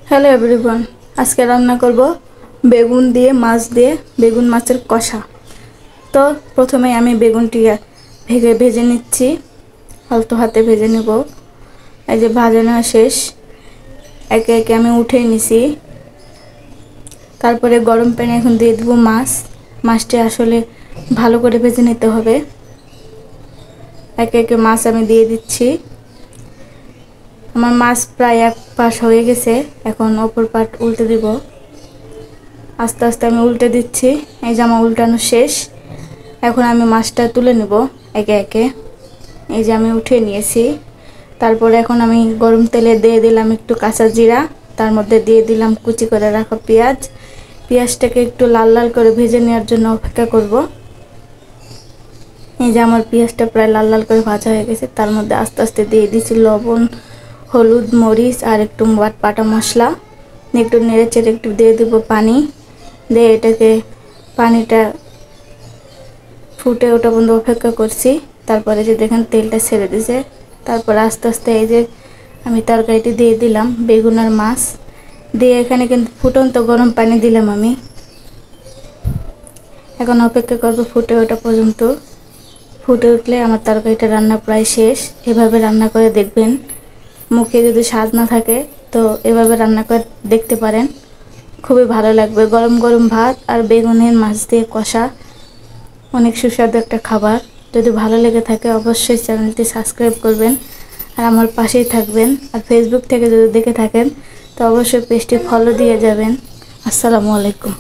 Hello everyone, আজকে রান্না করব বেগুন দিয়ে মাছ দিয়ে বেগুন মাছের কষা। তো প্রথমে আমি বেগুনটি ভেজে নিচ্ছি, আলতো হাতে ভেজে নেব। এই যে ভাজানো শেষ, একে একে আমি উঠে নিছি। তারপরে গরম প্যানে এখন দিয়ে দেবো মাছটি আসলে ভালো করে ভেজে নিতে হবে। একে একে মাছ আমি দিয়ে দিচ্ছি। আমার মাছ প্রায় এক পাশ হয়ে গেছে, এখন অপর পাট উল্টে দিব। আস্তে আস্তে আমি উল্টে দিচ্ছি। এই যে আমার উল্টানো শেষ, এখন আমি মাছটা তুলে নেব একে একে। এই যে আমি উঠিয়ে নিয়েছি। তারপরে এখন আমি গরম তেলে দিয়ে দিলাম একটু কাঁচা জিরা, তার মধ্যে দিয়ে দিলাম কুচি করে রাখা পেঁয়াজটাকে একটু লাল লাল করে ভেজে নেওয়ার জন্য অপেক্ষা করব। এই যে আমার পেঁয়াজটা প্রায় লাল লাল করে ভাজা হয়ে গেছে। তার মধ্যে আস্তে আস্তে দিয়ে দিয়েছি লবণ, হলুদ, মরিচ আর একটু বাটা মশলা। একটু নেড়ে চেড়ে একটু দিয়ে দেবো পানি, দিয়ে এটাকে পানিটা ফুটে ওঠা পর্যন্ত অপেক্ষা করছি। তারপরে যে দেখেন তেলটা ছেড়ে দিয়েছে। তারপর আস্তে আস্তে এই যে আমি তরকারিটি দিয়ে দিলাম, বেগুন আর মাছ দিয়ে। এখানে কিন্তু ফুটন্ত গরম পানি দিলাম আমি। এখন অপেক্ষা করবো ফুটে ওঠা পর্যন্ত। ফুটে উঠলে আমার তরকারিটা রান্না প্রায় শেষ। এভাবে রান্না করে দেখবেন, মুখে যদি স্বাদ না থাকে তো এভাবে রান্না করে দেখতে পারেন, খুবই ভালো লাগবে। গরম গরম ভাত আর বেগুনের মাছ দিয়ে কষা অনেক সুস্বাদু একটা খাবার। যদি ভালো লেগে থাকে অবশ্যই চ্যানেলটি সাবস্ক্রাইব করবেন আর আমার পাশেই থাকবেন। আর ফেসবুক থেকে যদি দেখে থাকেন তো অবশ্যই পেজটি ফলো দিয়ে যাবেন। আসসালামু আলাইকুম।